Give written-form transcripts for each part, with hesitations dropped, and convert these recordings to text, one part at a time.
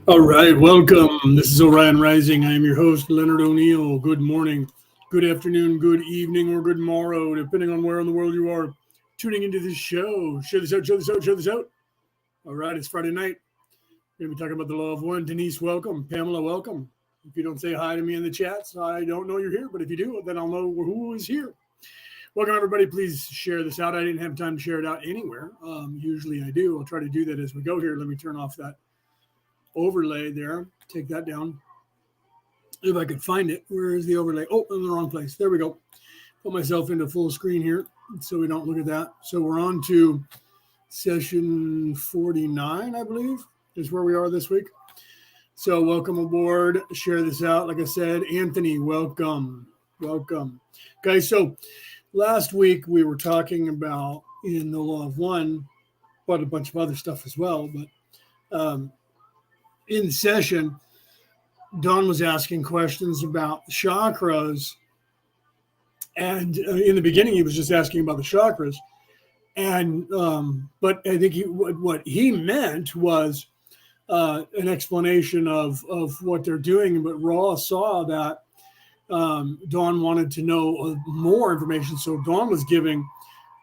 All right, welcome. This is Orion Rising. I am your host, Leonard O'Neill. Good morning, good afternoon, good evening, or good morrow, depending on where in the world you are tuning into this show. Share this out, share this out, share this out. All right, it's Friday night. We're going to be talking about the law of one. Denise, welcome. Pamela, welcome. If you don't say hi to me in the chats, I don't know you're here, but if you do, then I'll know who is here. Welcome, everybody. Please share this out. I didn't have time to share it out anywhere. Usually I do. I'll try to do that as we go here. Let me turn off that overlay there. Take that down. If I could find it. Where is the overlay? Oh, in the wrong place. There we go. Put myself into full screen here so we don't look at that. So we're on to session 49, I believe, is where we are this week. So welcome aboard. Share this out. Like I said, Anthony, welcome. Welcome. Guys, so last week we were talking about in the law of one, but a bunch of other stuff as well. But in session, Don was asking questions about chakras. And in the beginning, he was just asking about the chakras. And but I think what he meant was an explanation of what they're doing. But Raw saw that Dawn wanted to know more information. So Dawn was giving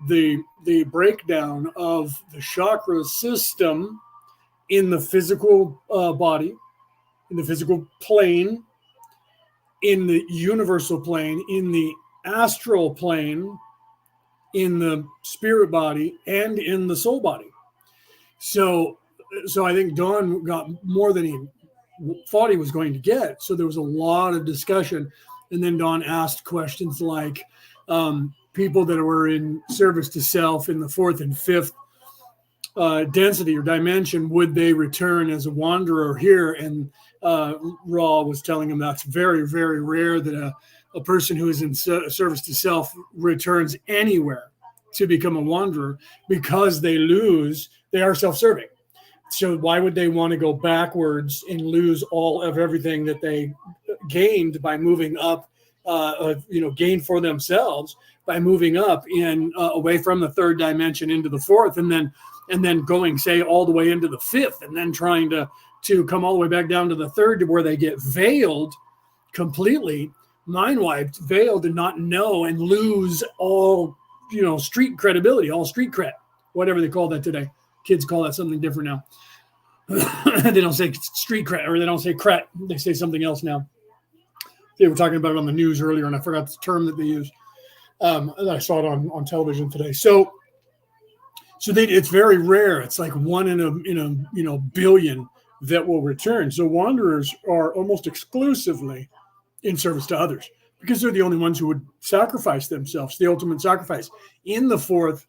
the breakdown of the chakra system in the physical body, in the physical plane, in the universal plane, in the astral plane, in the spirit body, and in the soul body. So I think Don got more than he thought he was going to get. So there was a lot of discussion. And then Don asked questions like people that were in service to self in the fourth and fifth density or dimension, would they return as a wanderer here? And Ra was telling him that's very, very rare that a person who is in service to self returns anywhere to become a wanderer, because they are self-serving. So why would they want to go backwards and lose all of everything that they gained by moving up, gain for themselves by moving up in away from the third dimension into the fourth, and then going, say, all the way into the fifth, and then trying to come all the way back down to the third, to where they get veiled completely, mind wiped, veiled, and not know, and lose all, street credibility, all street cred, whatever they call that today. Kids call that something different now. They don't say street cred, or they don't say cred. They say something else now. They were talking about it on the news earlier, and I forgot the term that they use. I saw it on television today. So it's very rare. It's like one in a billion that will return. So wanderers are almost exclusively in service to others, because they're the only ones who would sacrifice themselves, the ultimate sacrifice, in the fourth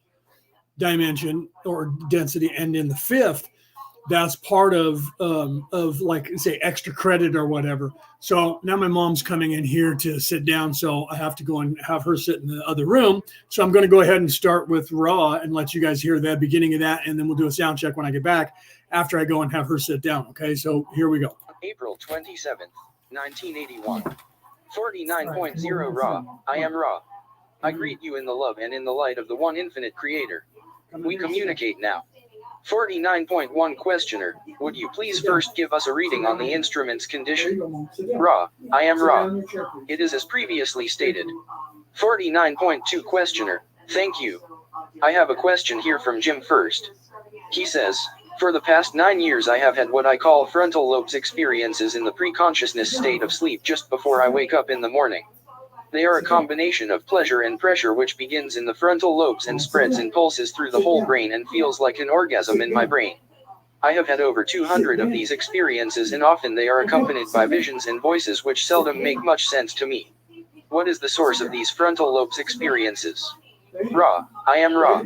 dimension or density, and in the fifth. That's part of like, say, extra credit or whatever. So now my mom's coming in here to sit down, so I have to go and have her sit in the other room. So I'm going to go ahead and start with Raw and let you guys hear the beginning of that, and then we'll do a sound check when I get back after I go and have her sit down. Okay, so here we go. April 27th, 1981. 49.0 Ra. I am Ra. I greet you in the love and in the light of the one infinite creator. We communicate now. 49.1 Questioner, would you please first give us a reading on the instrument's condition? Ra. I am Ra. It is as previously stated. 49.2 Questioner, thank you. I have a question here from Jim first. He says, for the past 9 years I have had what I call frontal lobes experiences in the pre-consciousness state of sleep just before I wake up in the morning. They are a combination of pleasure and pressure which begins in the frontal lobes and spreads in pulses through the whole brain and feels like an orgasm in my brain. I have had over 200 of these experiences, and often they are accompanied by visions and voices which seldom make much sense to me. What is the source of these frontal lobes experiences? Ra. I am Ra.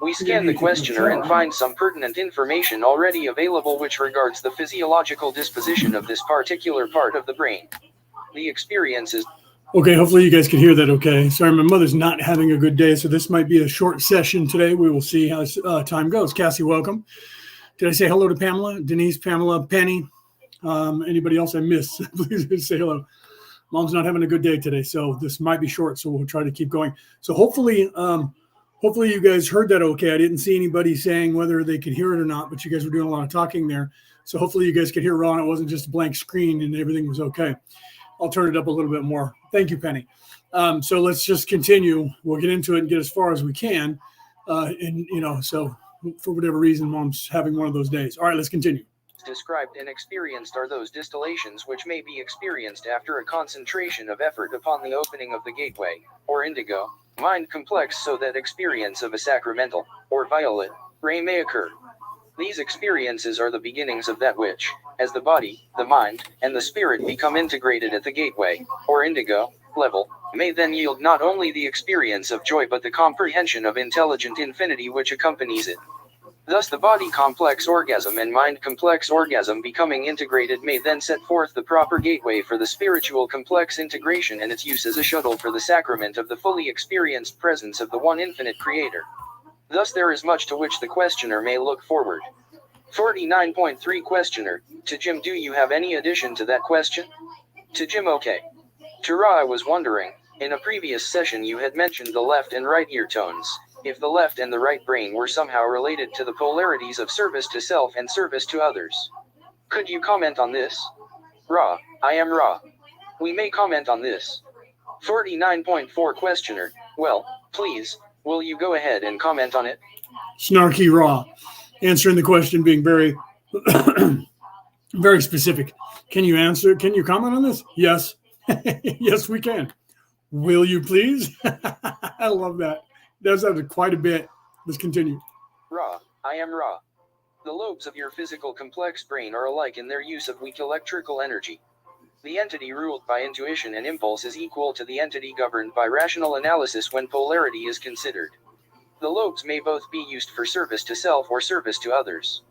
We scan the questioner and find some pertinent information already available which regards the physiological disposition of this particular part of the brain. The experiences. Okay, hopefully you guys can hear that okay. Sorry, my mother's not having a good day, so this might be a short session today. We will see how time goes. Cassie, welcome. Did I say hello to Pamela, Denise, Pamela, Penny? Anybody else I missed? Please say hello. Mom's not having a good day today, so this might be short, so we'll try to keep going. So hopefully you guys heard that okay. I didn't see anybody saying whether they could hear it or not, but you guys were doing a lot of talking there. So hopefully you guys could hear Ron. It wasn't just a blank screen and everything was okay. I'll turn it up a little bit more. Thank you, Penny. So let's just continue. We'll get into it and get as far as we can. So for whatever reason, Mom's having one of those days. All right, let's continue. Described and experienced are those distillations which may be experienced after a concentration of effort upon the opening of the gateway, or indigo, mind complex, so that experience of a sacramental, or violet, ray may occur. These experiences are the beginnings of that which, as the body, the mind, and the spirit become integrated at the gateway, or indigo, level, may then yield not only the experience of joy but the comprehension of intelligent infinity which accompanies it. Thus the body complex orgasm and mind complex orgasm becoming integrated may then set forth the proper gateway for the spiritual complex integration and its use as a shuttle for the sacrament of the fully experienced presence of the one infinite creator. Thus there is much to which the questioner may look forward. 49.3 Questioner, to Jim, do you have any addition to that question? To Jim, okay. To Ra, I was wondering, in a previous session you had mentioned the left and right ear tones. If the left and the right brain were somehow related to the polarities of service to self and service to others. Could you comment on this? Ra, I am Ra. We may comment on this. 49.4 Questioner, well, please, will you go ahead and comment on it? Snarky Ra, answering the question, being very, very specific. Can you answer? Can you comment on this? Yes. Yes, we can. Will you please? I love that. That's quite a bit. Let's continue. Ra, I am Ra. The lobes of your physical complex brain are alike in their use of weak electrical energy. The entity ruled by intuition and impulse is equal to the entity governed by rational analysis when polarity is considered. The lobes may both be used for service to self or service to others.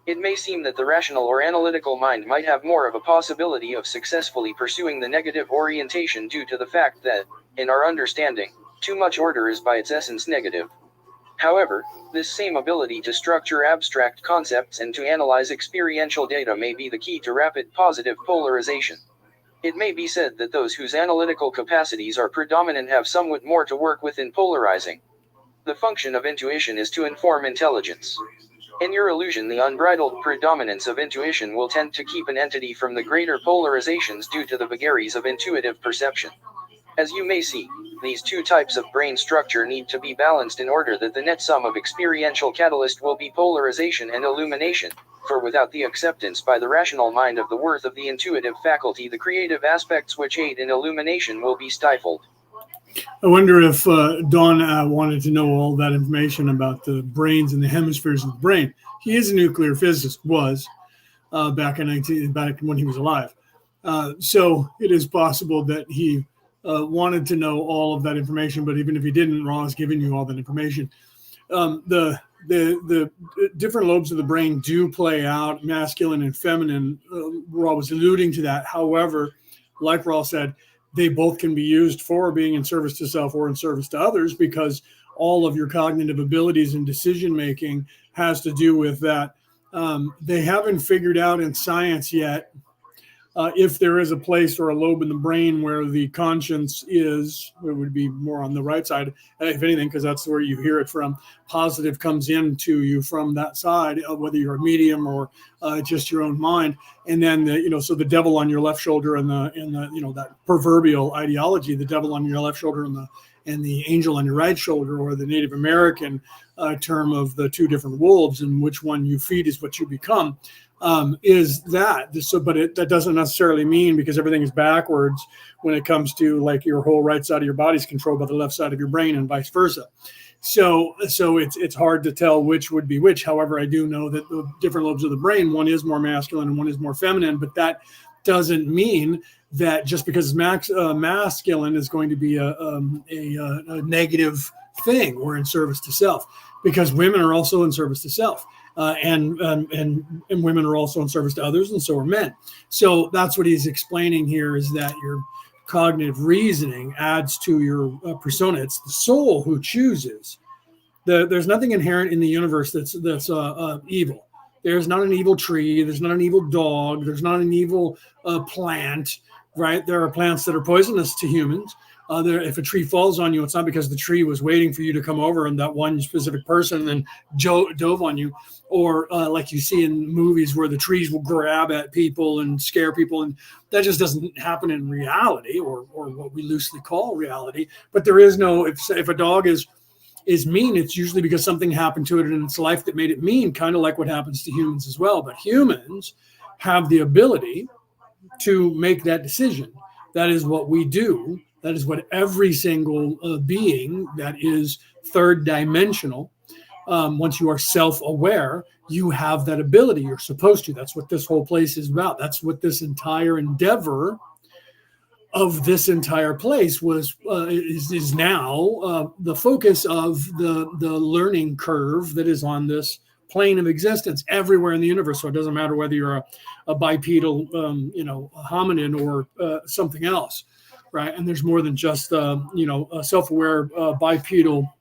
It may seem that the rational or analytical mind might have more of a possibility of successfully pursuing the negative orientation due to the fact that, in our understanding, too much order is by its essence negative. However, this same ability to structure abstract concepts and to analyze experiential data may be the key to rapid positive polarization. It may be said that those whose analytical capacities are predominant have somewhat more to work with in polarizing. The function of intuition is to inform intelligence. In your illusion, the unbridled predominance of intuition will tend to keep an entity from the greater polarizations due to the vagaries of intuitive perception. As you may see, these two types of brain structure need to be balanced in order that the net sum of experiential catalyst will be polarization and illumination, for without the acceptance by the rational mind of the worth of the intuitive faculty, the creative aspects which aid in illumination will be stifled. I wonder if Don wanted to know all that information about the brains and the hemispheres of the brain. He is a nuclear physicist, back when he was alive. So it is possible that he wanted to know all of that information, but even if he didn't, Ra is giving you all that information. The different lobes of the brain do play out, masculine and feminine. Ra was alluding to that. However, like Ra said, they both can be used for being in service to self or in service to others, because all of your cognitive abilities and decision making has to do with that. They haven't figured out in science yet if there is a place or a lobe in the brain where the conscience is. It would be more on the right side, if anything, because that's where you hear it from. Positive comes into you from that side, whether you're a medium or just your own mind. And then so the devil on your left shoulder and the that proverbial ideology, the devil on your left shoulder and the angel on your right shoulder, or the Native American term of the two different wolves, and which one you feed is what you become. Is that so? But that doesn't necessarily mean, because everything is backwards when it comes to like your whole right side of your body is controlled by the left side of your brain, and vice versa. So it's hard to tell which would be which. However, I do know that the different lobes of the brain, one is more masculine and one is more feminine, but that doesn't mean that just because it's masculine is going to be a negative thing or in service to self, because women are also in service to self. And women are also in service to others, and so are men. So that's what he's explaining here, is that your cognitive reasoning adds to your persona. It's the soul who chooses. There's nothing inherent in the universe that's evil. There's not an evil tree. There's not an evil dog. There's not an evil plant, right? There are plants that are poisonous to humans. If a tree falls on you, it's not because the tree was waiting for you to come over and that one specific person then dove on you, or like you see in movies where the trees will grab at people and scare people, and that just doesn't happen in reality, or what we loosely call reality. But there is no, if a dog is mean, it's usually because something happened to it in its life that made it mean, kind of like what happens to humans as well. But humans have the ability to make that decision. That is what we do. That is what every single being that is third dimensional, once you are self-aware, you have that ability. You're supposed to. That's what this whole place is about. That's what this entire endeavor of this entire place is now the focus of the learning curve that is on this plane of existence everywhere in the universe. So it doesn't matter whether you're a bipedal, hominin or something else, right? And there's more than just a self-aware bipedal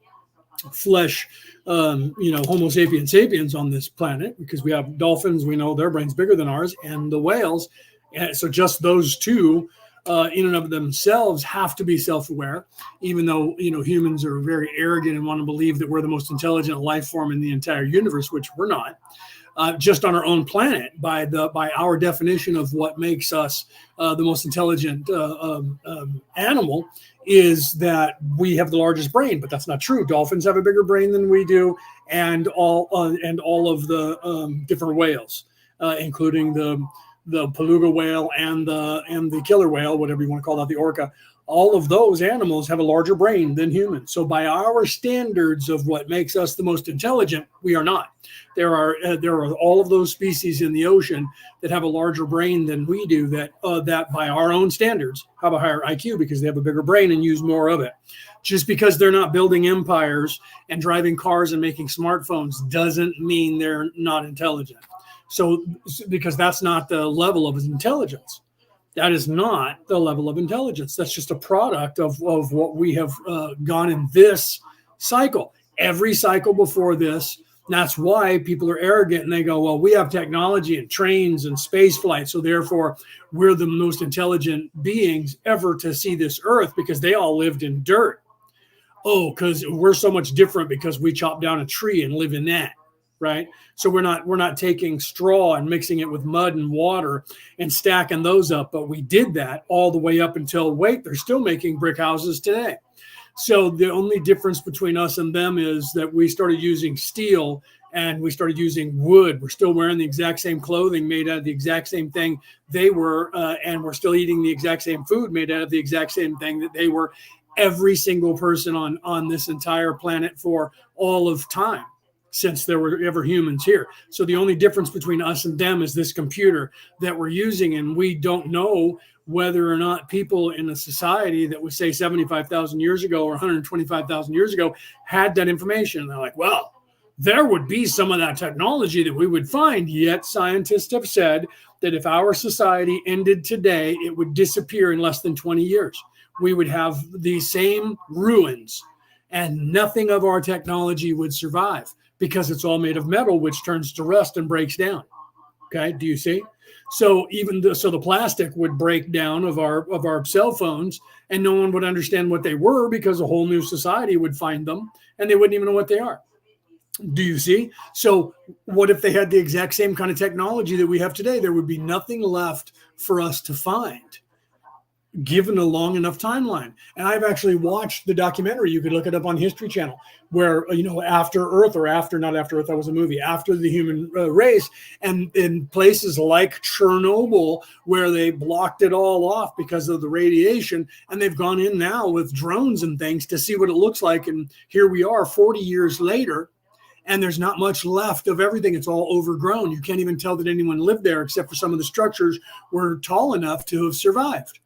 flesh, Homo sapiens sapiens on this planet, because we have dolphins. We know their brain's bigger than ours, and the whales. And so just those two in and of themselves have to be self-aware, even though humans are very arrogant and want to believe that we're the most intelligent life form in the entire universe, which we're not. Just on our own planet, by our definition of what makes us the most intelligent animal, is that we have the largest brain. But that's not true. Dolphins have a bigger brain than we do, and all of the different whales, including the beluga whale and the killer whale, whatever you want to call that, the orca. All of those animals have a larger brain than humans. So by our standards of what makes us the most intelligent, we are not. There are all of those species in the ocean that have a larger brain than we do, that by our own standards have a higher IQ because they have a bigger brain and use more of it. Just because they're not building empires and driving cars and making smartphones doesn't mean they're not intelligent. So because that's not the level of intelligence. That is not the level of intelligence. That's just a product of what we have gone in this cycle. Every cycle before this. That's why people are arrogant and they go, well, we have technology and trains and space flight, so therefore we're the most intelligent beings ever to see this earth, because they all lived in dirt. Oh, because we're so much different because we chop down a tree and live in that. Right. So we're not taking straw and mixing it with mud and water and stacking those up. But we did that all the way up until, they're still making brick houses today. So the only difference between us and them is that we started using steel and we started using wood. We're still wearing the exact same clothing made out of the exact same thing they were. And we're still eating the exact same food made out of the exact same thing that they were. Every single person on this entire planet for all of time, since there were ever humans here. So the only difference between us and them is this computer that we're using. And we don't know whether or not people in a society that was, say, 75,000 years ago or 125,000 years ago had that information. And they're like, well, there would be some of that technology that we would find. Yet scientists have said that if our society ended today, it would disappear in less than 20 years. We would have the same ruins and nothing of our technology would survive, because it's all made of metal, which turns to rust and breaks down. Okay, do you see? So the plastic would break down of our cell phones, and no one would understand what they were, because a whole new society would find them and they wouldn't even know what they are. Do you see? So what if they had the exact same kind of technology that we have today? There would be nothing left for us to find, given a long enough timeline. And I've actually watched the documentary. You could look it up on History Channel, where, after Earth, or not after Earth, that was a movie, after the human race, and in places like Chernobyl, where they blocked it all off because of the radiation. And they've gone in now with drones and things to see what it looks like. And here we are 40 years later, and there's not much left of everything. It's all overgrown. You can't even tell that anyone lived there, except for some of the structures were tall enough to have survived.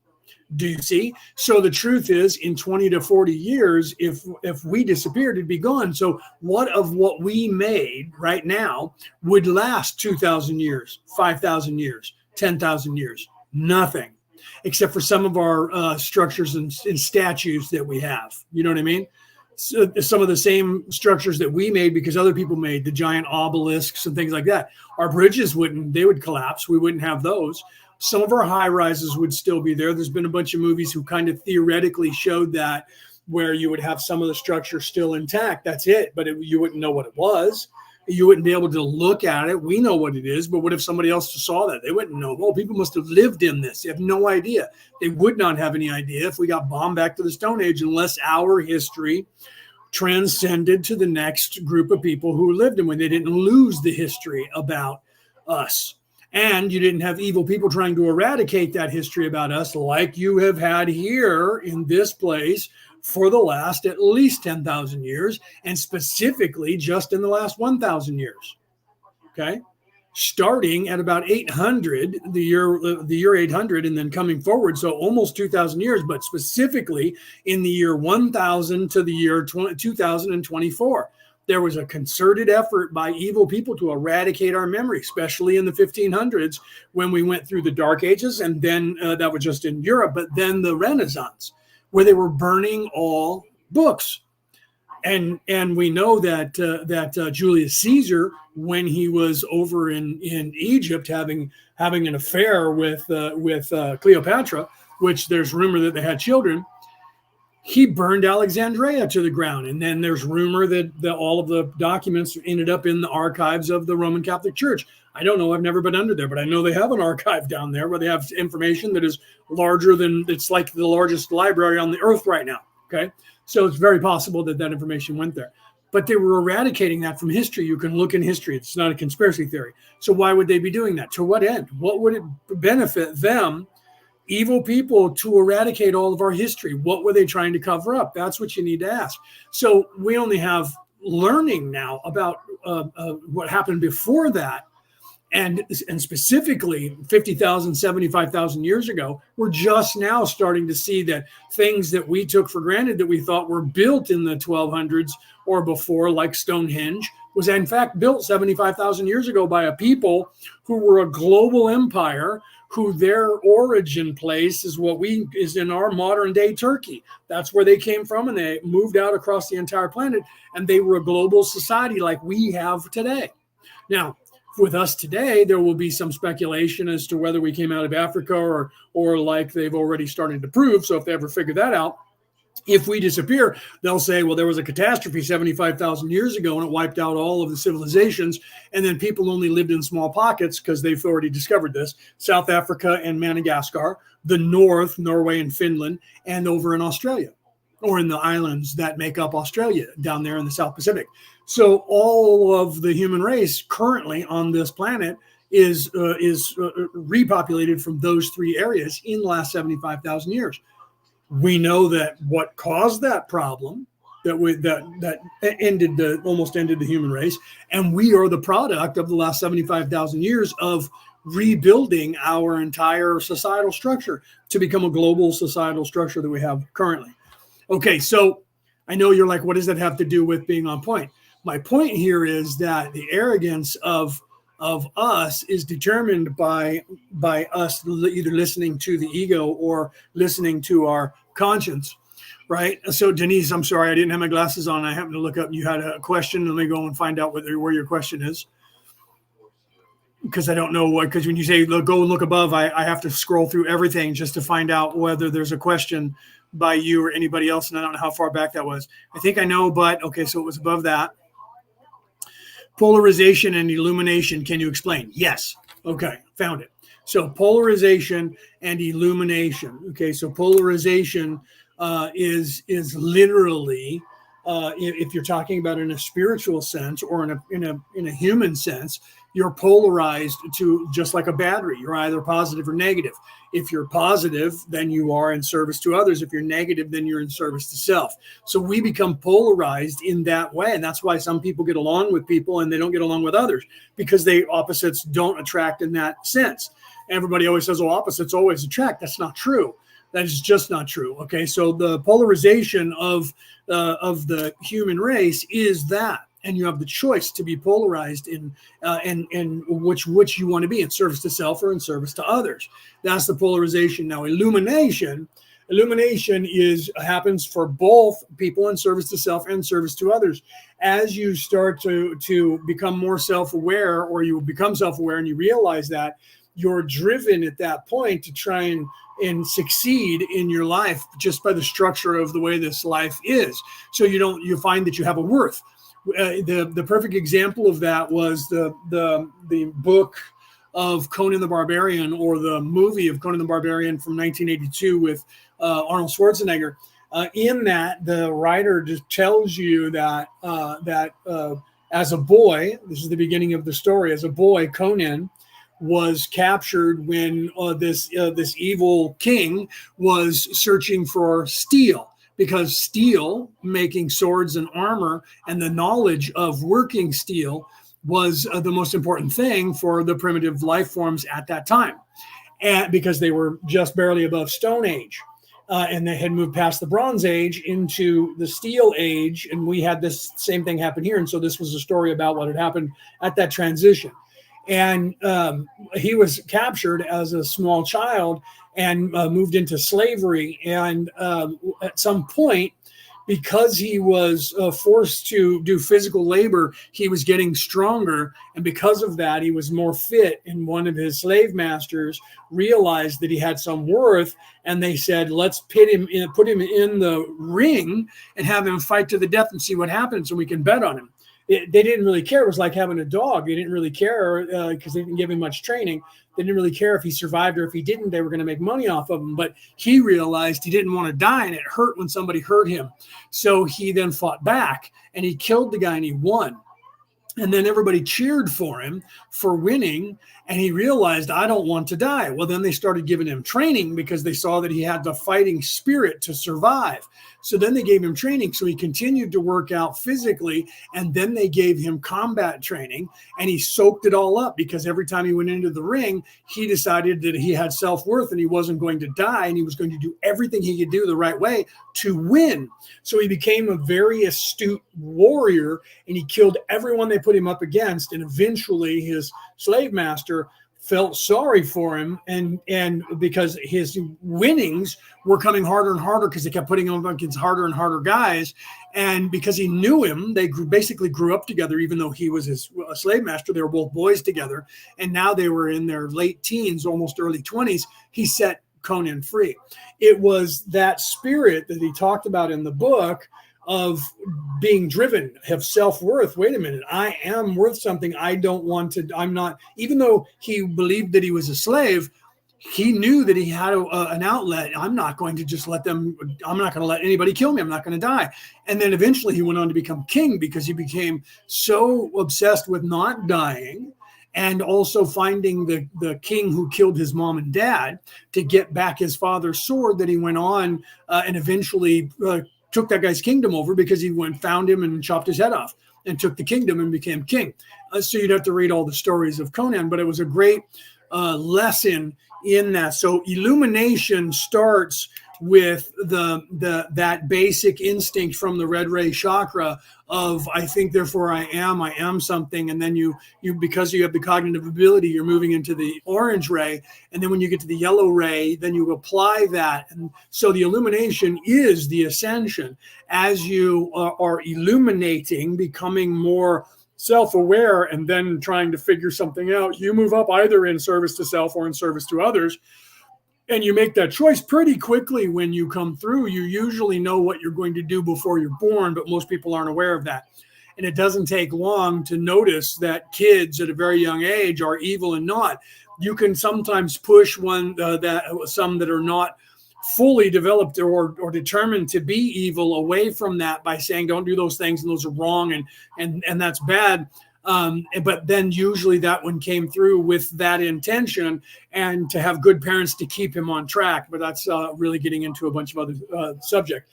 Do you see? So the truth is, in 20 to 40 years, if we disappeared, it'd be gone. So what we made right now would last 2,000 years, 5,000 years, 10,000 years? Nothing, except for some of our structures and statues that we have. You know what I mean? So some of the same structures that we made because other people made, the giant obelisks and things like that. Our bridges would collapse. We wouldn't have those. Some of our high rises would still be there. There's been a bunch of movies who kind of theoretically showed that, where you would have some of the structure still intact. That's it. But you wouldn't know what it was. You wouldn't be able to look at it. We know what it is, but what if somebody else saw that? They wouldn't know. Well, people must have lived in this. They have no idea. They would not have any idea if we got bombed back to the Stone Age, unless our history transcended to the next group of people who lived in when they didn't lose the history about us. And you didn't have evil people trying to eradicate that history about us like you have had here in this place for the last at least 10,000 years, and specifically just in the last 1,000 years. Okay, starting at about 800, the year 800, and then coming forward, so almost 2,000 years, but specifically in the year 1,000 to the year 2024. There was a concerted effort by evil people to eradicate our memory, especially in the 1500s when we went through the Dark Ages, and then that was just in Europe, but then the Renaissance, where they were burning all books. And we know that Julius Caesar, when he was over in Egypt having an affair with Cleopatra, which there's rumor that they had children, he burned Alexandria to the ground. And then there's rumor that all of the documents ended up in the archives of the Roman Catholic Church. I don't know. I've never been under there, but I know they have an archive down there where they have information that is larger than, it's like the largest library on the earth right now. Okay. So it's very possible that information went there, but they were eradicating that from history. You can look in history. It's not a conspiracy theory. So why would they be doing that? To what end? What would it benefit them, evil people, to eradicate all of our history? What were they trying to cover up? That's what you need to ask. So we only have learning now about what happened before that. And specifically 50,000, 75,000 years ago, we're just now starting to see that things that we took for granted that we thought were built in the 1200s or before, like Stonehenge, was in fact built 75,000 years ago by a people who were a global empire, who their origin place is in our modern day Turkey. That's where they came from, and they moved out across the entire planet, and they were a global society like we have today. Now, with us today, there will be some speculation as to whether we came out of Africa or like they've already started to prove. So if they ever figure that out, if we disappear, they'll say, well, there was a catastrophe 75,000 years ago and it wiped out all of the civilizations. And then people only lived in small pockets because they've already discovered this. South Africa and Madagascar, the North, Norway and Finland, and over in Australia, or in the islands that make up Australia down there in the South Pacific. So all of the human race currently on this planet is repopulated from those three areas in the last 75,000 years. We know that what caused that problem, that almost ended the human race, and we are the product of the last 75,000 years of rebuilding our entire societal structure to become a global societal structure that we have currently. Okay, so I know you're like, what does that have to do with being on point? My point here is that the arrogance of us is determined by us either listening to the ego or listening to our conscience, right? So Denise, I'm sorry, I didn't have my glasses on. I happened to look up and you had a question. Let me go and find out where your question is. Because I don't know what, because when you say go and look above, I have to scroll through everything just to find out whether there's a question by you or anybody else. And I don't know how far back that was. I think I know, but okay, so it was above that. Polarization and illumination. Can you explain? Yes. Okay, found it. So polarization and illumination. Okay, so polarization is literally, if you're talking about in a spiritual sense or in a human sense, you're polarized to just like a battery. You're either positive or negative. If you're positive, then you are in service to others. If you're negative, then you're in service to self. So we become polarized in that way. And that's why some people get along with people and they don't get along with others, because opposites don't attract in that sense. Everybody always says, oh, opposites always attract. That's not true. That is just not true. Okay, so the polarization of the human race is that. And you have the choice to be polarized in which you want to be, in service to self or in service to others. That's the polarization. Now, illumination Illumination happens for both people in service to self and service to others. As you start to become more self-aware, or you become self-aware and you realize that, you're driven at that point to try and succeed in your life just by the structure of the way this life is. So you find that you have a worth. The perfect example of that was the book of Conan the Barbarian, or the movie of Conan the Barbarian from 1982 with Arnold Schwarzenegger. In that, the writer just tells you that as a boy, this is the beginning of the story. As a boy, Conan was captured when this evil king was searching for steel, because steel, making swords and armor, and the knowledge of working steel was the most important thing for the primitive life forms at that time, and because they were just barely above Stone Age. And they had moved past the Bronze Age into the Steel Age, and we had this same thing happen here. And so this was a story about what had happened at that transition. And he was captured as a small child and moved into slavery. And at some point, because he was forced to do physical labor, he was getting stronger. And because of that, he was more fit. And one of his slave masters realized that he had some worth. And they said, let's put him in the ring and have him fight to the death and see what happens, so we can bet on him. They didn't really care. It was like having a dog. They didn't really care because they didn't give him much training. They didn't really care if he survived or if he didn't. They were going to make money off of him. But he realized he didn't want to die, and it hurt when somebody hurt him. So he then fought back, and he killed the guy, and he won. And then everybody cheered for him for winning. And he realized, I don't want to die. Well, then they started giving him training because they saw that he had the fighting spirit to survive. So then they gave him training. So he continued to work out physically. And then they gave him combat training. And he soaked it all up, because every time he went into the ring, he decided that he had self-worth and he wasn't going to die. And he was going to do everything he could do the right way to win. So he became a very astute warrior, and he killed everyone they put him up against. And eventually his slave master felt sorry for him, and because his winnings were coming harder and harder, because they kept putting him up against harder and harder guys. And because he knew him, they basically grew up together. Even though he was his slave master, they were both boys together. And now they were in their late teens, almost early 20s. He set Conan free. It was that spirit that he talked about in the book of being driven, have self-worth. Wait a minute, I am worth something. I don't want to, I'm not, even though he believed that he was a slave, he knew that he had an outlet. I'm not going to just let them, I'm not going to let anybody kill me. I'm not going to die. And then eventually he went on to become king, because he became so obsessed with not dying, and also finding the king who killed his mom and dad to get back his father's sword, that he went on and eventually took that guy's kingdom over, because he found him and chopped his head off and took the kingdom and became king. So you'd have to read all the stories of Conan, but it was a great lesson in that. So illumination starts with that basic instinct from the red ray chakra of, I think, therefore I am something. And then you because you have the cognitive ability, you're moving into the orange ray. And then when you get to the yellow ray, then you apply that. And so the illumination is the ascension. As you are illuminating, becoming more self-aware, and then trying to figure something out, you move up either in service to self or in service to others. And you make that choice pretty quickly when you come through. You usually know what you're going to do before you're born, but most people aren't aware of that. And it doesn't take long to notice that kids at a very young age are evil and not. You can sometimes push some that are not fully developed or determined to be evil away from that by saying, don't do those things, and those are wrong, and that's bad. But then usually that one came through with that intention, and to have good parents to keep him on track. But that's really getting into a bunch of other subject.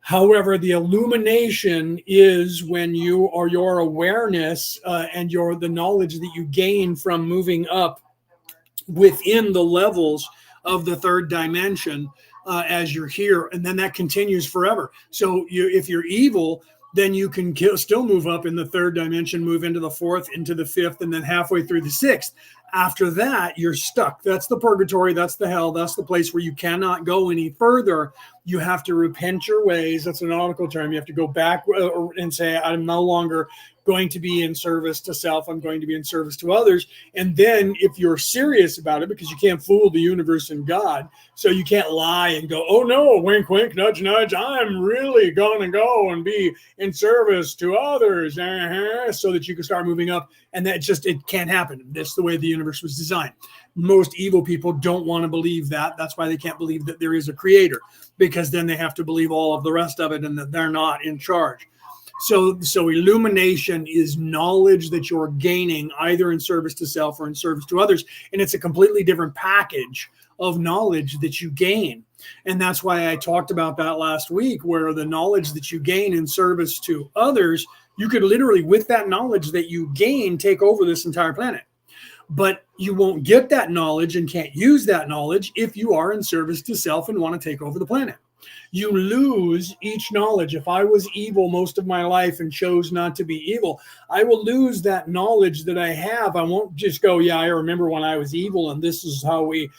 However, the illumination is when your awareness and the knowledge that you gain from moving up within the levels of the third dimension as you're here, and then that continues forever. So if you're evil, then you can still move up in the third dimension, move into the fourth, into the fifth, and then halfway through the sixth. After that, you're stuck. That's the purgatory. That's the hell. That's the place where you cannot go any further. You have to repent your ways. That's a nautical term. You have to go back and say, I'm no longer going to be in service to self. I'm going to be in service to others. And then if you're serious about it, because you can't fool the universe and God, so you can't lie and go, oh no, wink, wink, nudge, nudge, I'm really going to go and be in service to others, so that you can start moving up. And that just, it can't happen. That's the way the universe was designed. Most evil people don't want to believe that. That's why they can't believe that there is a creator, because then they have to believe all of the rest of it and that they're not in charge. So illumination is knowledge that you're gaining either in service to self or in service to others. And it's a completely different package of knowledge that you gain. And that's why I talked about that last week, where the knowledge that you gain in service to others, you could literally, with that knowledge that you gain, take over this entire planet. But you won't get that knowledge and can't use that knowledge if you are in service to self and want to take over the planet. You lose each knowledge. If I was evil most of my life and chose not to be evil, I will lose that knowledge that I have. I won't just go, yeah, I remember when I was evil and this is how we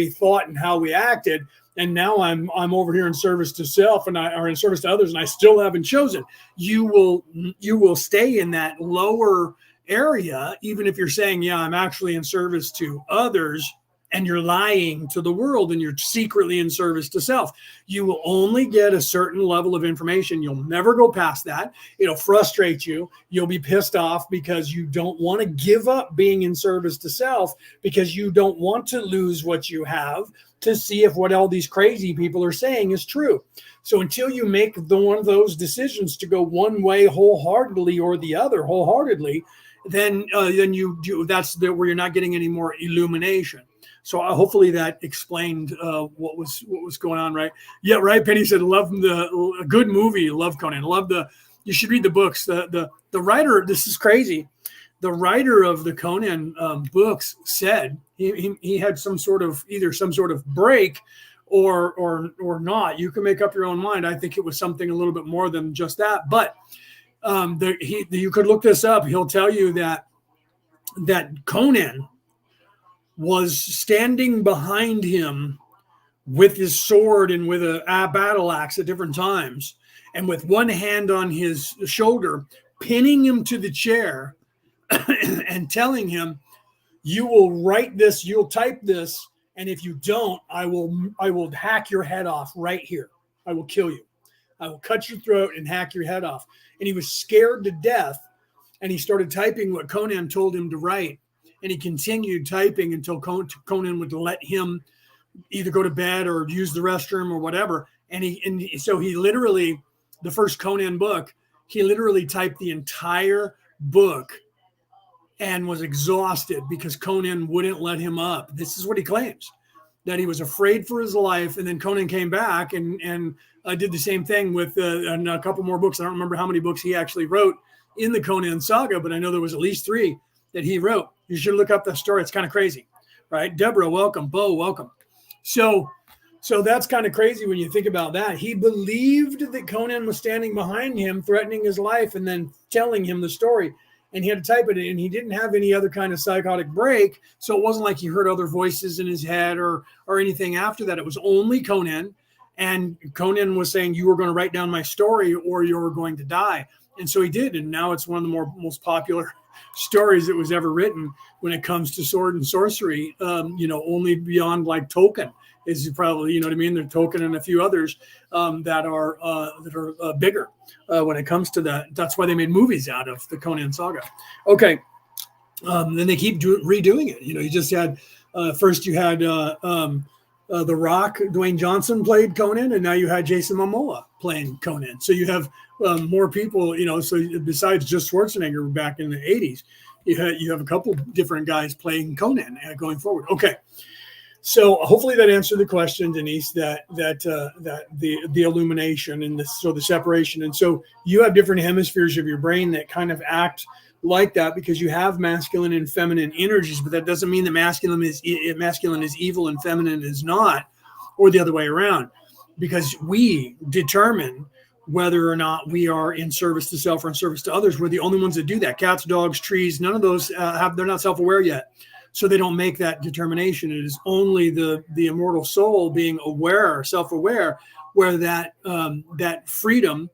thought and how we acted. And now I'm over here in service to self or in service to others, and I still haven't chosen. You will stay in that lower area, even if you're saying, yeah, I'm actually in service to others, and you're lying to the world and you're secretly in service to self. You will only get a certain level of information. You'll never go past that. It'll frustrate you. You'll be pissed off because you don't want to give up being in service to self, because you don't want to lose what you have to see if what all these crazy people are saying is true. So until you make one of those decisions to go one way wholeheartedly or the other wholeheartedly, then you that's where you're not getting any more illumination. So hopefully that explained what was going on, right? Yeah, right. Penny said, "Love a good movie. Love Conan. You should read the books. The writer. This is crazy. The writer of the Conan books said he had some sort of break or not. You can make up your own mind. I think it was something a little bit more than just that. But you could look this up. He'll tell you that Conan was standing behind him with his sword and with a battle axe at different times, and with one hand on his shoulder, pinning him to the chair and telling him, you will write this, you'll type this, and if you don't, I will hack your head off right here. I will kill you. I will cut your throat and hack your head off. And he was scared to death, and he started typing what Conan told him to write. And he continued typing until Conan would let him either go to bed or use the restroom or whatever. So he literally, the first Conan book, he literally typed the entire book and was exhausted because Conan wouldn't let him up. This is what he claims, that he was afraid for his life. And then Conan came back and did the same thing with a couple more books. I don't remember how many books he actually wrote in the Conan saga, but I know there was at least 3 that he wrote. You should look up the story. It's kind of crazy, right? Deborah, welcome. Bo, welcome. So that's kind of crazy when you think about that. He believed that Conan was standing behind him, threatening his life, and then telling him the story. And he had to type it in, and he didn't have any other kind of psychotic break. So it wasn't like he heard other voices in his head or anything after that. It was only Conan. And Conan was saying, you were going to write down my story or you were going to die. And so he did. And now it's one of the most popular stories that was ever written when it comes to sword and sorcery, only beyond like Tolkien is probably, you know what I mean? There's Tolkien and a few others that are bigger when it comes to that. That's why they made movies out of the Conan saga. Okay. Then they keep redoing it. You just had, first you had The Rock, Dwayne Johnson played Conan, and now you had Jason Momoa playing Conan. So you have more people, so besides just Schwarzenegger back in the 80s, you have a couple different guys playing Conan going forward. Okay. So hopefully that answered the question, Denise, that the illumination and the separation. And so you have different hemispheres of your brain that kind of act like that because you have masculine and feminine energies, but that doesn't mean that masculine is evil and feminine is not, or the other way around, because we determine whether or not we are in service to self or in service to others. We're the only ones that do that. Cats, dogs, trees, none of those they're not self-aware yet. So they don't make that determination. It is only the immortal soul being aware, self-aware, where that freedom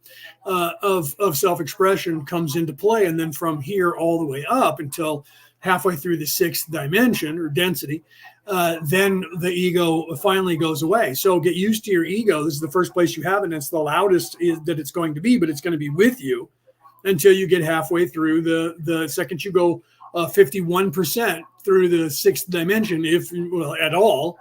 of self-expression comes into play. And then from here all the way up until halfway through the sixth dimension or density, then the ego finally goes away. So get used to your ego. This is the first place you have it, and it's the loudest that it's going to be, but it's going to be with you until you get halfway through. The second you go 51% through the sixth dimension, if at all,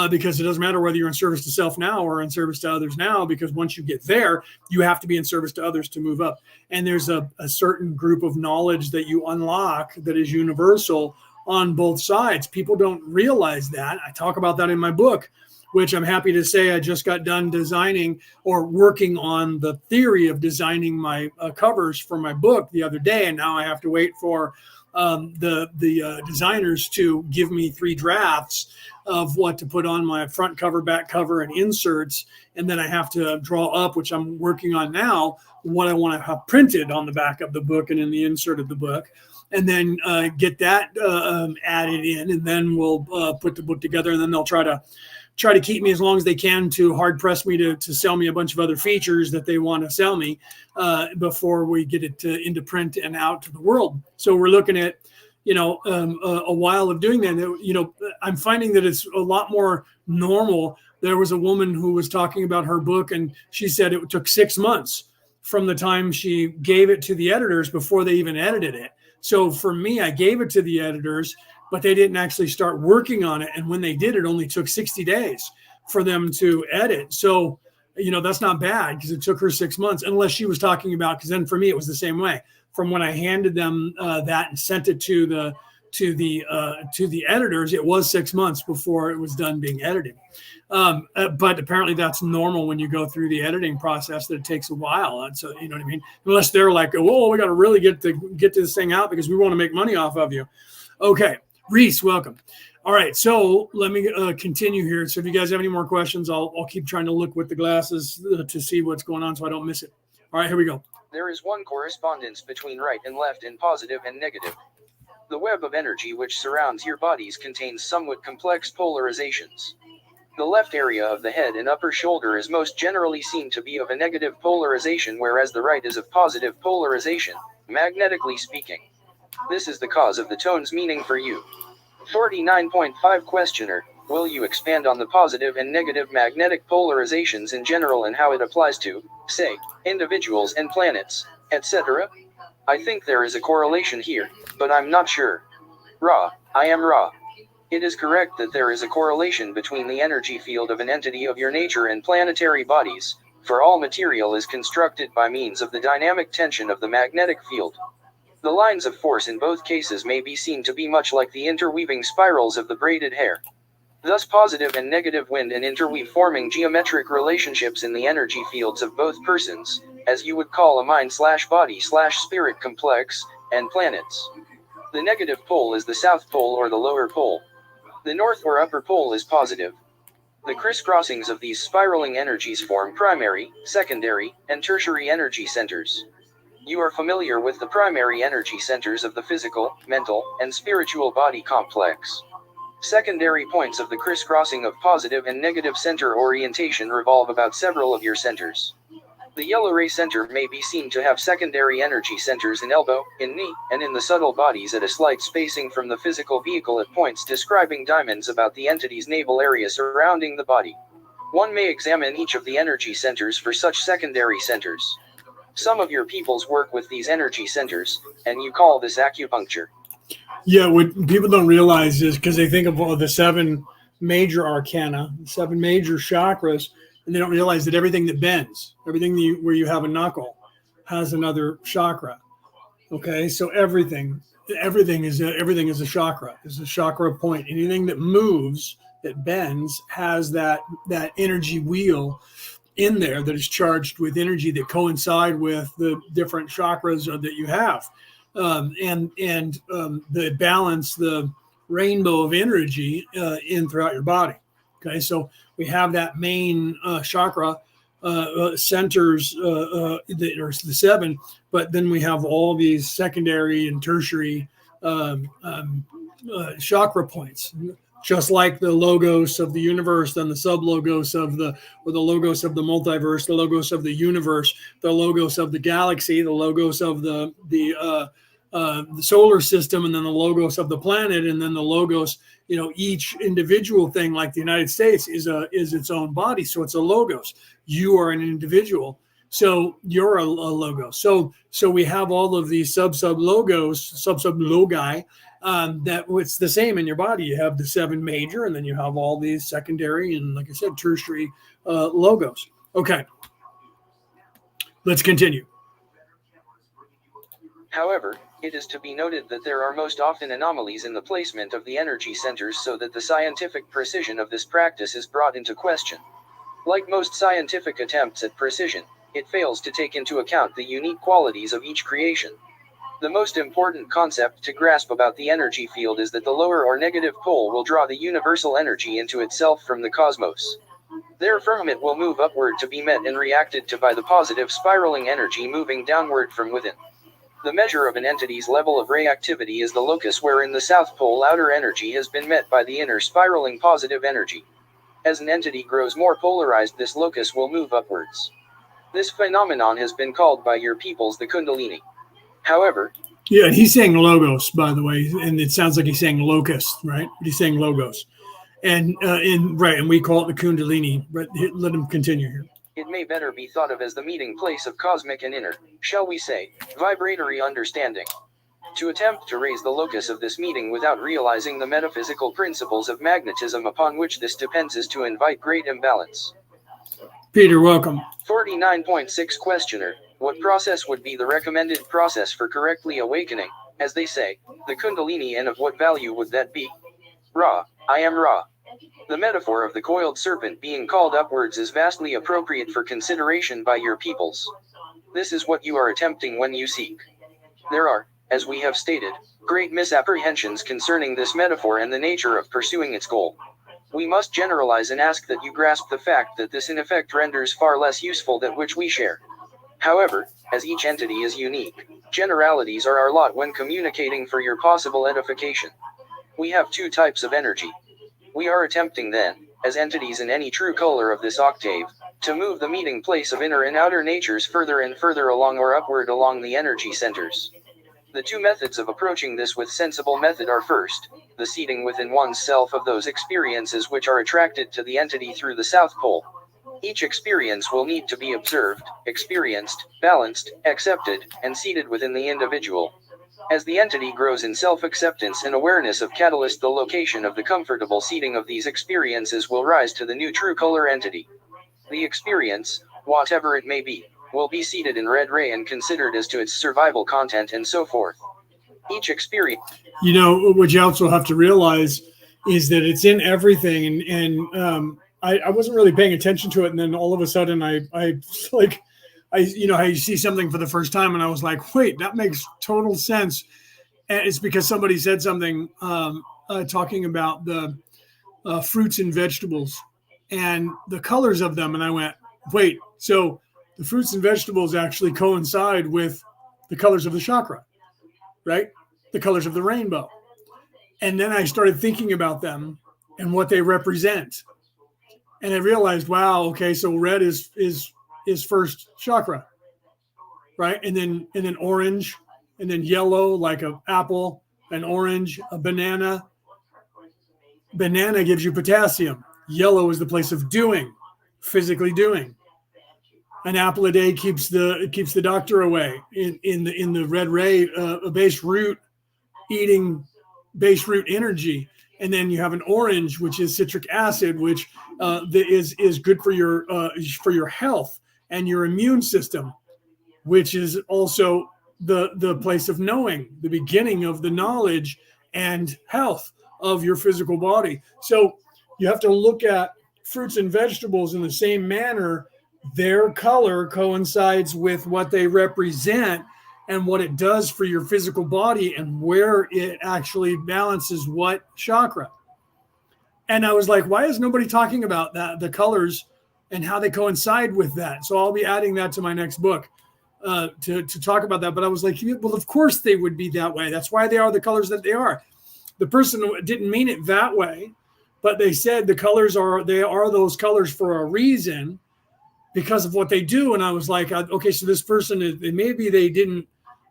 because it doesn't matter whether you're in service to self now or in service to others now, because once you get there, you have to be in service to others to move up. And there's a certain group of knowledge that you unlock that is universal on both sides. People don't realize that. I talk about that in my book, which I'm happy to say I just got done designing or working on the theory of designing my covers for my book the other day. And now I have to wait for the designers to give me 3 drafts of what to put on my front cover, back cover, and inserts. And then I have to draw up, which I'm working on now, what I want to have printed on the back of the book and in the insert of the book. And then get that added in, and then we'll put the book together. And then they'll try to keep me as long as they can to hard press me to sell me a bunch of other features that they want to sell me before we get it into print and out to the world. So we're looking at, a while of doing that. I'm finding that it's a lot more normal. There was a woman who was talking about her book, and she said it took 6 months from the time she gave it to the editors before they even edited it. So for me, I gave it to the editors, but they didn't actually start working on it. And when they did, it only took 60 days for them to edit. So, that's not bad, because it took her 6 months, unless she was talking about, because then for me, it was the same way. From when I handed them that and sent it to the editors, it was 6 months before it was done being edited. But apparently that's normal when you go through the editing process, that it takes a while. And so, you know what I mean? Unless they're like, whoa, we got to really get this thing out because we want to make money off of you. Okay. Reese, welcome. All right. So let me continue here. So if you guys have any more questions, I'll keep trying to look with the glasses to see what's going on so I don't miss it. All right, here we go. There is one correspondence between right and left in positive and negative. The web of energy which surrounds your bodies contains somewhat complex polarizations. The left area of the head and upper shoulder is most generally seen to be of a negative polarization, whereas the right is of positive polarization, magnetically speaking. This is the cause of the tone's meaning for you. 49.5 Questioner, will you expand on the positive and negative magnetic polarizations in general and how it applies to, say, individuals and planets, etc.? I think there is a correlation here, but I'm not sure. Ra, I am Ra. It is correct that there is a correlation between the energy field of an entity of your nature and planetary bodies, for all material is constructed by means of the dynamic tension of the magnetic field. The lines of force in both cases may be seen to be much like the interweaving spirals of the braided hair. Thus positive and negative wind and interweave, forming geometric relationships in the energy fields of both persons, as you would call a mind/body/spirit complex, and planets. The negative pole is the south pole or the lower pole. The north or upper pole is positive. The crisscrossings of these spiraling energies form primary, secondary, and tertiary energy centers. You are familiar with the primary energy centers of the physical, mental, and spiritual body complex. Secondary points of the crisscrossing of positive and negative center orientation revolve about several of your centers. The yellow ray center may be seen to have secondary energy centers in elbow, in knee, and in the subtle bodies at a slight spacing from the physical vehicle at points describing diamonds about the entity's navel area surrounding the body. One may examine each of the energy centers for such secondary centers. Some of your peoples work with these energy centers, and you call this acupuncture. Yeah, what people don't realize is, because they think of the 7 major arcana, 7 major chakras, and they don't realize that everything that bends, everything where you have a knuckle, has another chakra. Okay, so everything is a chakra. It's a chakra point. Anything that moves, that bends, has that energy wheel in there that is charged with energy that coincide with the different chakras that you have, and the balance, the rainbow of energy in throughout your body. Okay, so we have that main chakra centers that are the seven, but then we have all these secondary and tertiary chakra points, just like the logos of the universe, then the sub-logos of the, or the logos of the multiverse, the logos of the universe, the logos of the galaxy, the logos of the solar system, and then the logos of the planet, and then the logos. You know, each individual thing, like the United States, is its own body, so it's a logos. You are an individual, so you're a logos. So we have all of these sub logos, sub logi. That it's the same in your body. You have the seven major, and then you have all these secondary and, like I said, tertiary logos. Okay, let's continue. However, it is to be noted that there are most often anomalies in the placement of the energy centers, so that the scientific precision of this practice is brought into question. Like most scientific attempts at precision, it fails to take into account the unique qualities of each creation. The most important concept to grasp about the energy field is that the lower or negative pole will draw the universal energy into itself from the cosmos. Therefrom it will move upward to be met and reacted to by the positive spiraling energy moving downward from within. The measure of an entity's level of reactivity is the locus wherein the south pole outer energy has been met by the inner spiraling positive energy. As an entity grows more polarized, this locus will move upwards. This phenomenon has been called by your peoples the Kundalini. However, yeah, and he's saying logos, by the way, and it sounds like he's saying locust, right? But he's saying logos, and and we call it the Kundalini. But let him continue here. It may better be thought of as the meeting place of cosmic and inner, shall we say, vibratory understanding. To attempt to raise the locus of this meeting without realizing the metaphysical principles of magnetism upon which this depends is to invite great imbalance. Peter, welcome. 49.6 Questioner. What process would be the recommended process for correctly awakening, as they say, the Kundalini, and of what value would that be? Ra, I am Ra. The metaphor of the coiled serpent being called upwards is vastly appropriate for consideration by your peoples. This is what you are attempting when you seek. There are, as we have stated, great misapprehensions concerning this metaphor and the nature of pursuing its goal. We must generalize and ask that you grasp the fact that this in effect renders far less useful that which we share. However, as each entity is unique, generalities are our lot when communicating for your possible edification. We have two types of energy. We are attempting then, as entities in any true color of this octave, to move the meeting place of inner and outer natures further and further along or upward along the energy centers. The two methods of approaching this with sensible method are: first, the seating within one's self of those experiences which are attracted to the entity through the South Pole. Each experience will need to be observed, experienced, balanced, accepted, and seated within the individual. As the entity grows in self-acceptance and awareness of catalyst, the location of the comfortable seating of these experiences will rise to the new true color entity. The experience, whatever it may be, will be seated in red ray and considered as to its survival content and so forth. Each experience. You know, what you also have to realize is that it's in everything, and I wasn't really paying attention to it, and then all of a sudden I you know how you see something for the first time, and I was like, wait, that makes total sense. And it's because somebody said something talking about the fruits and vegetables and the colors of them, and I went, wait, so the fruits and vegetables actually coincide with the colors of the chakra, right? The colors of the rainbow. And then I started thinking about them and what they represent, and I realized, wow, okay, so red is first chakra, right? And then orange, and then yellow, like an apple, an orange, a banana. Banana gives you potassium. Yellow is the place of doing, physically doing. An apple a day keeps the doctor away. In the red ray, a base root, eating base root energy. And then you have an orange, which is citric acid, which is good for your health and your immune system, which is also the place of knowing, the beginning of the knowledge and health of your physical body. So you have to look at fruits and vegetables in the same manner. Their color coincides with what they represent and what it does for your physical body and where it actually balances what chakra. And I was like, why is nobody talking about that, the colors and how they coincide with that. So I'll be adding that to my next book to talk about that. But I was like, well, of course they would be that way. That's why they are the colors that they are. The person didn't mean it that way, but they said the colors are those colors for a reason because of what they do. And I was like, okay, so this person, maybe they didn't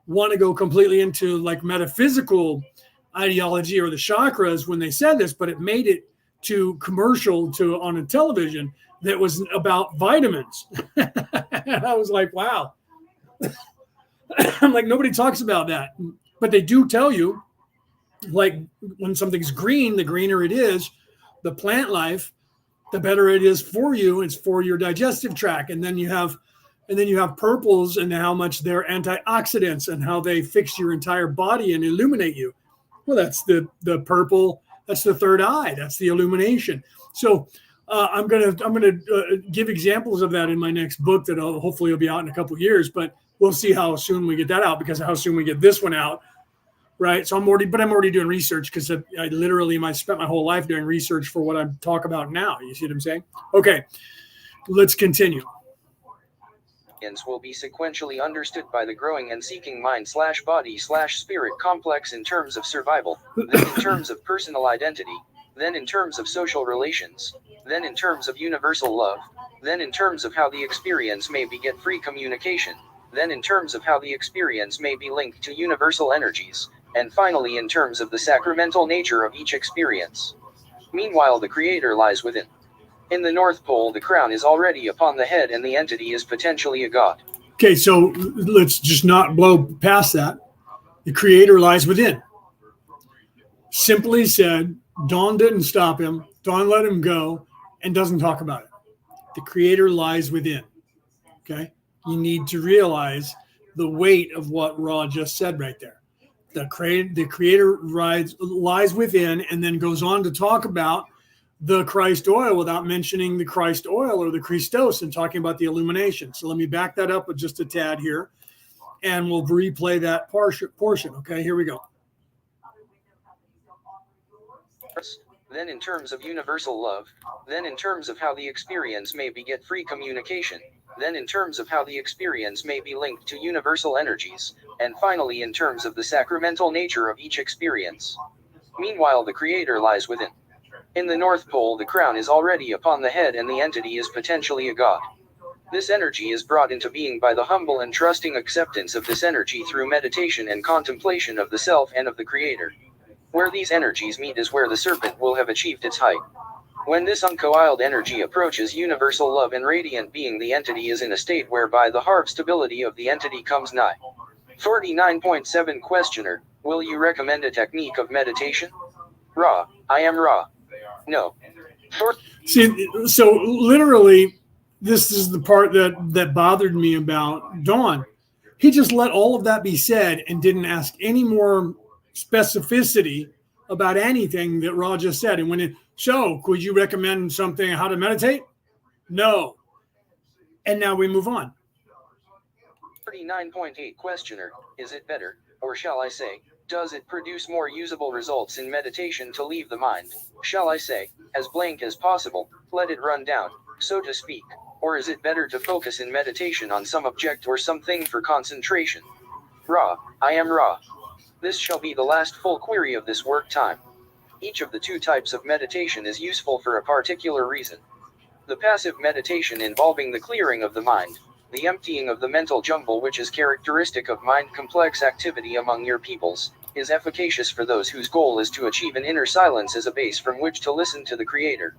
want to go completely into like metaphysical ideology or the chakras when they said this, but it made it to commercial on a television that was about vitamins. And I was like, wow. I'm like, nobody talks about that, but they do tell you, like, when something's green, the greener it is, the plant life, the better it is for you. It's for your digestive tract. And then you have purples and how much they're antioxidants and how they fix your entire body and illuminate you. Well, that's the purple. That's the third eye. That's the illumination. So I'm gonna give examples of that in my next book that hopefully will be out in a couple of years. But we'll see how soon we get that out, because of how soon we get this one out, right? So I'm already doing research, because I literally spent my whole life doing research for what I'm talking about now. You see what I'm saying? Okay, let's continue. Will be sequentially understood by the growing and seeking mind/body/spirit complex in terms of survival, then in terms of personal identity, then in terms of social relations, then in terms of universal love, then in terms of how the experience may beget free communication, then in terms of how the experience may be linked to universal energies, and finally in terms of the sacramental nature of each experience. Meanwhile, the Creator lies within. In the North Pole, the crown is already upon the head, and the entity is potentially a god. Okay, so let's just not blow past that. The Creator lies within. Simply said, Dawn didn't stop him. Dawn let him go and doesn't talk about it. The Creator lies within. Okay? You need to realize the weight of what Ra just said right there. The Creator lies within, and then goes on to talk about the Christ oil without mentioning the Christ oil or the Christos and talking about the illumination. So let me back that up with just a tad here, and we'll replay that portion. Okay, here we go. Then in terms of universal love, then in terms of how the experience may beget free communication, then in terms of how the experience may be linked to universal energies, and finally in terms of the sacramental nature of each experience. Meanwhile, the Creator lies within. In the North Pole, the crown is already upon the head, and the entity is potentially a god. This energy is brought into being by the humble and trusting acceptance of this energy through meditation and contemplation of the self and of the Creator. Where these energies meet is where the serpent will have achieved its height. When this uncoiled energy approaches universal love and radiant being, the entity is in a state whereby the Hive stability of the entity comes nigh. 49.7 Questioner, will you recommend a technique of meditation? Ra, I am Ra. No. See, so literally, this is the part that bothered me about Dawn. He just let all of that be said and didn't ask any more specificity about anything that Ra just said. And so could you recommend something, how to meditate? No. And now we move on. 39.8 Questioner, is it better, or shall I say, does it produce more usable results in meditation to leave the mind, shall I say, as blank as possible, let it run down, so to speak, or is it better to focus in meditation on some object or something for concentration? Ra, I am Ra. This shall be the last full query of this work time. Each of the two types of meditation is useful for a particular reason. The passive meditation involving the clearing of the mind, the emptying of the mental jumble which is characteristic of mind-complex activity among your peoples, is efficacious for those whose goal is to achieve an inner silence as a base from which to listen to the Creator.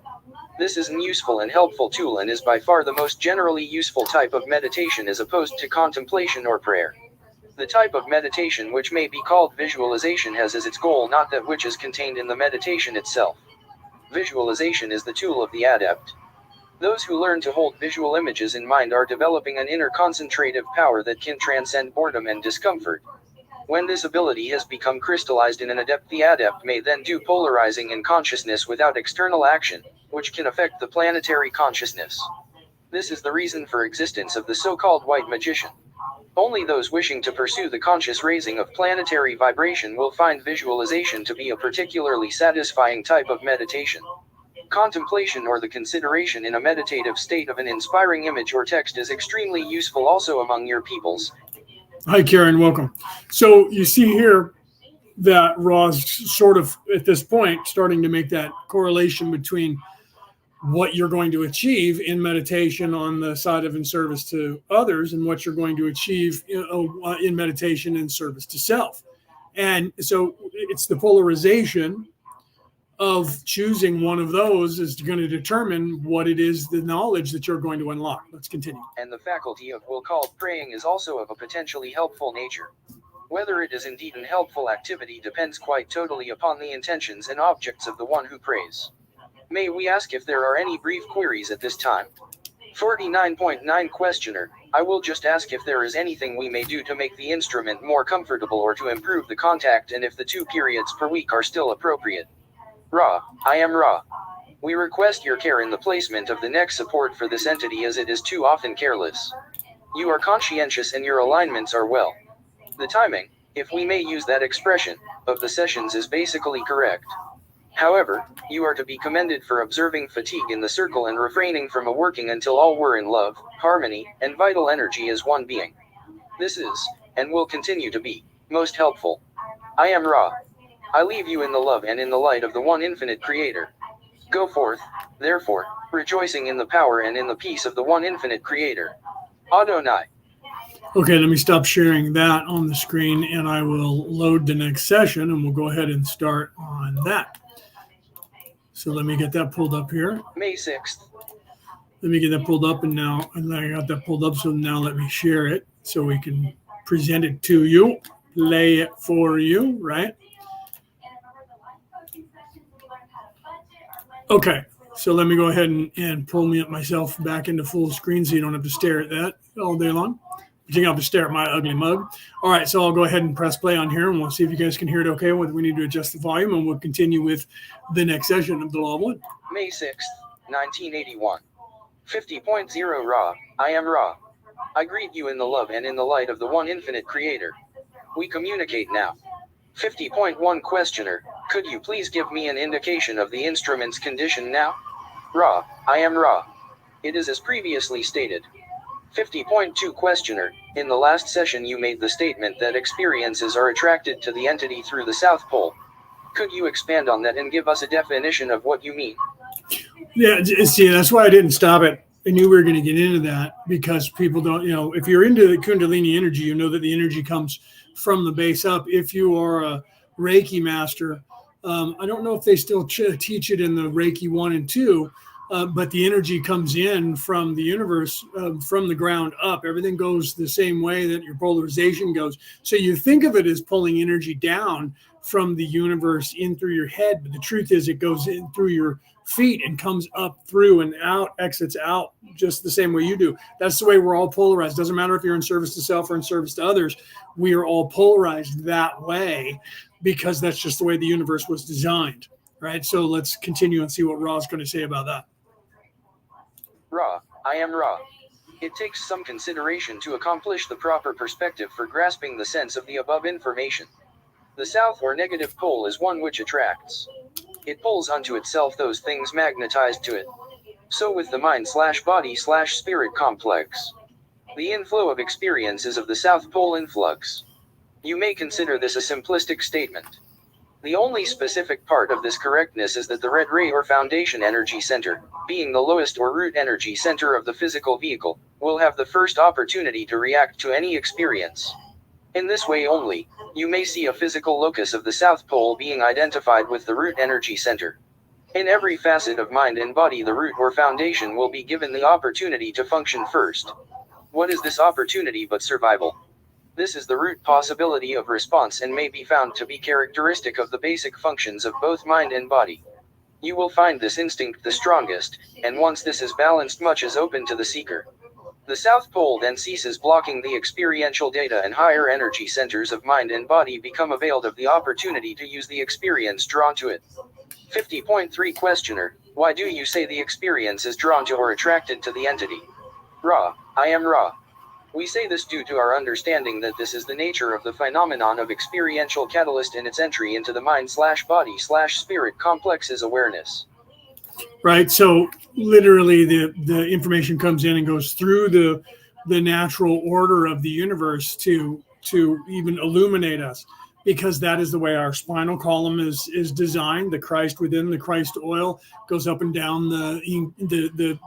This is an useful and helpful tool, and is by far the most generally useful type of meditation as opposed to contemplation or prayer. The type of meditation which may be called visualization has as its goal not that which is contained in the meditation itself. Visualization is the tool of the adept. Those who learn to hold visual images in mind are developing an inner concentrative power that can transcend boredom and discomfort. When this ability has become crystallized in an adept, the adept may then do polarizing in consciousness without external action, which can affect the planetary consciousness. This is the reason for existence of the so-called white magician. Only those wishing to pursue the conscious raising of planetary vibration will find visualization to be a particularly satisfying type of meditation. Contemplation or the consideration in a meditative state of an inspiring image or text is extremely useful also among your peoples. Hi, Karen. Welcome. So you see here that Ra's sort of, at this point, starting to make that correlation between what you're going to achieve in meditation on the side of in service to others and what you're going to achieve in meditation in service to self. And so it's the polarization of choosing one of those is going to determine what it is, the knowledge that you're going to unlock. Let's continue. And the faculty of will called praying is also of a potentially helpful nature. Whether it is indeed an helpful activity depends quite totally upon the intentions and objects of the one who prays. May we ask if there are any brief queries at this time? 49.9 Questioner, I will just ask if there is anything we may do to make the instrument more comfortable or to improve the contact, and if the 2 periods per week are still appropriate. Ra, I am Ra. We request your care in the placement of the neck support for this entity, as it is too often careless. You are conscientious and your alignments are well. The timing, if we may use that expression, of the sessions is basically correct. However, you are to be commended for observing fatigue in the circle and refraining from a working until all were in love, harmony, and vital energy as one being. This is, and will continue to be, most helpful. I am Ra. I leave you in the love and in the light of the one infinite Creator. Go forth, therefore, rejoicing in the power and in the peace of the one infinite Creator. Adonai. Okay, let me stop sharing that on the screen and I will load the next session and we'll go ahead and start on that. So let me get that pulled up here. May 6th. Let me get that pulled up, and now I got that pulled up, so now let me share it so we can present it to you, play it for you, right? Okay, so let me go ahead and pull me up myself back into full screen so you don't have to stare at that all day long. You don't have to stare at my ugly mug. All right, so I'll go ahead and press play on here, and we'll see if you guys can hear it okay. Whether we need to adjust the volume, and we'll continue with the next session of the Law of One. May 6th, 1981. 50.0 Ra, I am Ra. I greet you in the love and in the light of the one infinite Creator. We communicate now. 50.1 Questioner, could you please give me an indication of the instrument's condition now? Ra, I am Ra. It is as previously stated. 50.2 Questioner, in the last session you made the statement that experiences are attracted to the entity through the South Pole. Could you expand on that and give us a definition of what you mean? Yeah, see, that's why I didn't stop it. I knew we were going to get into that because people don't, if you're into the Kundalini energy, you know that the energy comes from the base up. If you are a Reiki master, I don't know if they still teach it in the Reiki 1 and 2, but the energy comes in from the universe, from the ground up. Everything goes the same way that your polarization goes. So you think of it as pulling energy down from the universe in through your head, but the truth is it goes in through your feet and comes up through and out, exits out just the same way you do. That's the way we're all polarized. Doesn't matter if you're in service to self or in service to others. We are all polarized that way because that's just the way the universe was designed, right? So let's continue and see what Ra's going to say about that. Ra, I am Ra. It takes some consideration to accomplish the proper perspective for grasping the sense of the above information. The south or negative pole is one which attracts. It pulls unto itself those things magnetized to it. So with the mind/body/spirit complex. The inflow of experience is of the South Pole influx. You may consider this a simplistic statement. The only specific part of this correctness is that the red ray or foundation energy center, being the lowest or root energy center of the physical vehicle, will have the first opportunity to react to any experience. In this way only, you may see a physical locus of the South Pole being identified with the root energy center. In every facet of mind and body, the root or foundation will be given the opportunity to function first. What is this opportunity but survival? This is the root possibility of response and may be found to be characteristic of the basic functions of both mind and body. You will find this instinct the strongest, and once this is balanced, much is open to the seeker. The South Pole then ceases blocking the experiential data, and higher energy centers of mind and body become availed of the opportunity to use the experience drawn to it. 50.3 Questioner, why do you say the experience is drawn to or attracted to the entity? Ra, I am Ra. We say this due to our understanding that this is the nature of the phenomenon of experiential catalyst in its entry into the mind/body/spirit complex's awareness. right? So literally the information comes in and goes through the natural order of the universe to even illuminate us, because that is the way our spinal column is designed. The Christ within, the Christ oil goes up and down the the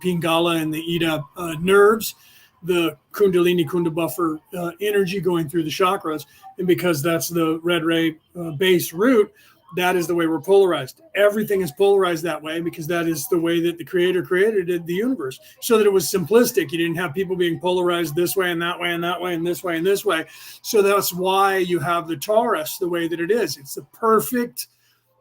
Pingala and the Ida nerves, the Kundalini Kunda buffer energy going through the chakras, and because that's the red ray base root, that is the way we're polarized. Everything is polarized that way because that is the way that the creator created the universe, so that it was simplistic. You didn't have people being polarized this way and that way and that way and this way and this way. So that's why you have the torus the way that it is. It's the perfect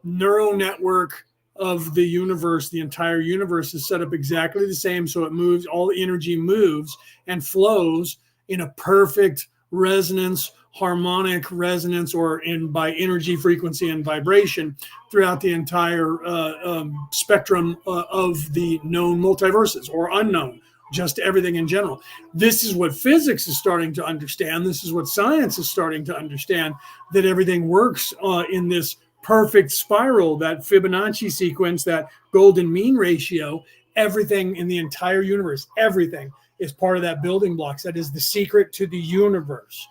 neural network of the universe. The entire universe is set up exactly the same, so it moves, all the energy moves and flows in a perfect resonance, harmonic resonance, or in by energy, frequency, and vibration throughout the entire spectrum of the known multiverses or unknown, just everything in general. This is what physics is starting to understand. This is what science is starting to understand, that everything works in this perfect spiral, that Fibonacci sequence, that golden mean ratio. Everything in the entire universe, everything is part of that building blocks. That is the secret to the universe.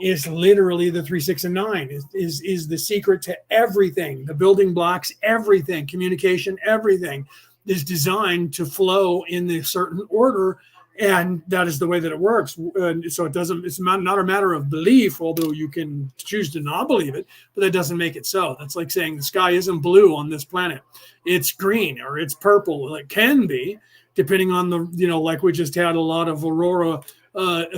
Is literally the 3, 6, and 9 is the secret to everything. The building blocks, everything, communication, everything is designed to flow in a certain order, and that is the way that it works. And so it's not a matter of belief, although you can choose to not believe it, but that doesn't make it so. That's like saying the sky isn't blue on this planet. It's green or it's purple. It can be, depending on the, like we just had a lot of aurora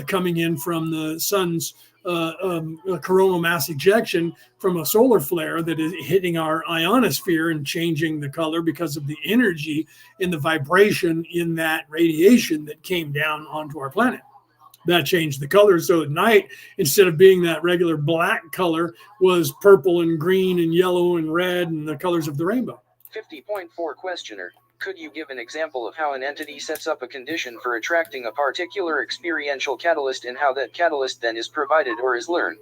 coming in from the sun's coronal mass ejection from a solar flare that is hitting our ionosphere and changing the color because of the energy and the vibration in that radiation that came down onto our planet. That changed the color. So at night, instead of being that regular black color, was purple and green and yellow and red and the colors of the rainbow. 50.4 Questioner. Could you give an example of how an entity sets up a condition for attracting a particular experiential catalyst and how that catalyst then is provided or is learned?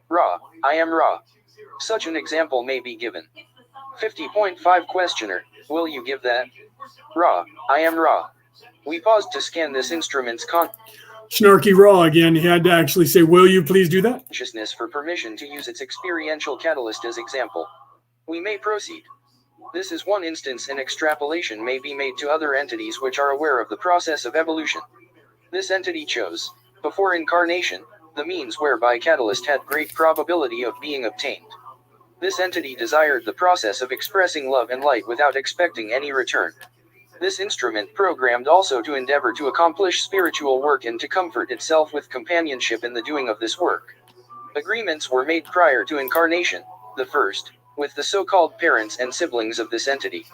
Ra. I am Ra. Such an example may be given. 50.5 Questioner. Will you give that? Ra. I am Ra. We paused to scan this instrument's Snarky Ra again. He had to actually say, will you please do that? Consciousness for permission to use its experiential catalyst as example. We may proceed. This is one instance, and extrapolation may be made to other entities which are aware of the process of evolution. This entity chose, before incarnation, the means whereby catalyst had great probability of being obtained. This entity desired the process of expressing love and light without expecting any return. This instrument programmed also to endeavor to accomplish spiritual work and to comfort itself with companionship in the doing of this work. Agreements were made prior to incarnation, the first, with the so-called parents and siblings of this entity.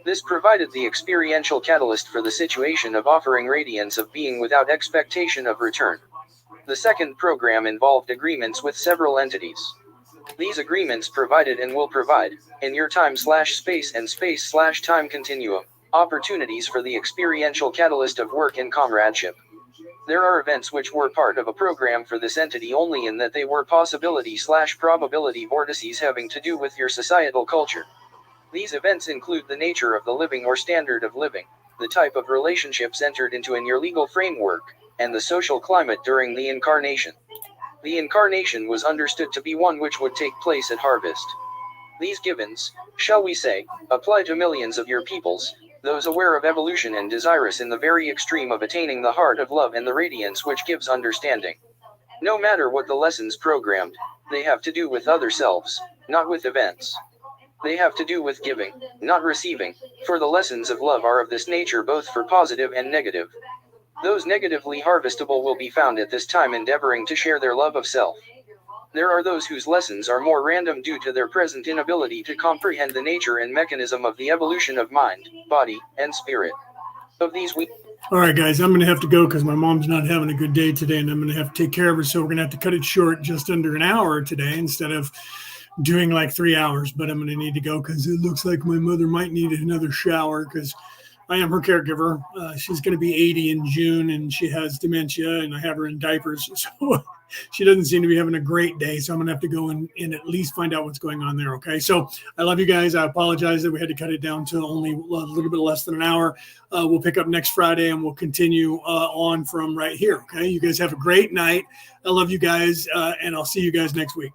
This provided the experiential catalyst for the situation of offering radiance of being without expectation of return. The second program involved agreements with several entities. These agreements provided and will provide, in your time/space and space/time continuum, opportunities for the experiential catalyst of work and comradeship. There are events which were part of a program for this entity only in that they were possibility/probability vortices having to do with your societal culture. These events include the nature of the living or standard of living, the type of relationships entered into in your legal framework, and the social climate during the incarnation. The incarnation was understood to be one which would take place at harvest. These givens, shall we say, apply to millions of your peoples, those aware of evolution and desirous in the very extreme of attaining the heart of love and the radiance which gives understanding. No matter what the lessons programmed, they have to do with other selves, not with events. They have to do with giving, not receiving, for the lessons of love are of this nature both for positive and negative. Those negatively harvestable will be found at this time endeavoring to share their love of self. There are those whose lessons are more random due to their present inability to comprehend the nature and mechanism of the evolution of mind, body, and spirit. Of these we... All right, guys, I'm going to have to go because my mom's not having a good day today, and I'm going to have to take care of her, so we're going to have to cut it short just under an hour today instead of doing like 3 hours, but I'm going to need to go because it looks like my mother might need another shower because I am her caregiver. She's going to be 80 in June, and she has dementia, and I have her in diapers, so she doesn't seem to be having a great day, so I'm gonna have to go and at least find out what's going on there. Okay, so I love you guys. I apologize that we had to cut it down to only a little bit less than an hour. We'll pick up next Friday and we'll continue on from right here. Okay, you guys have a great night. I love you guys, and I'll see you guys next week.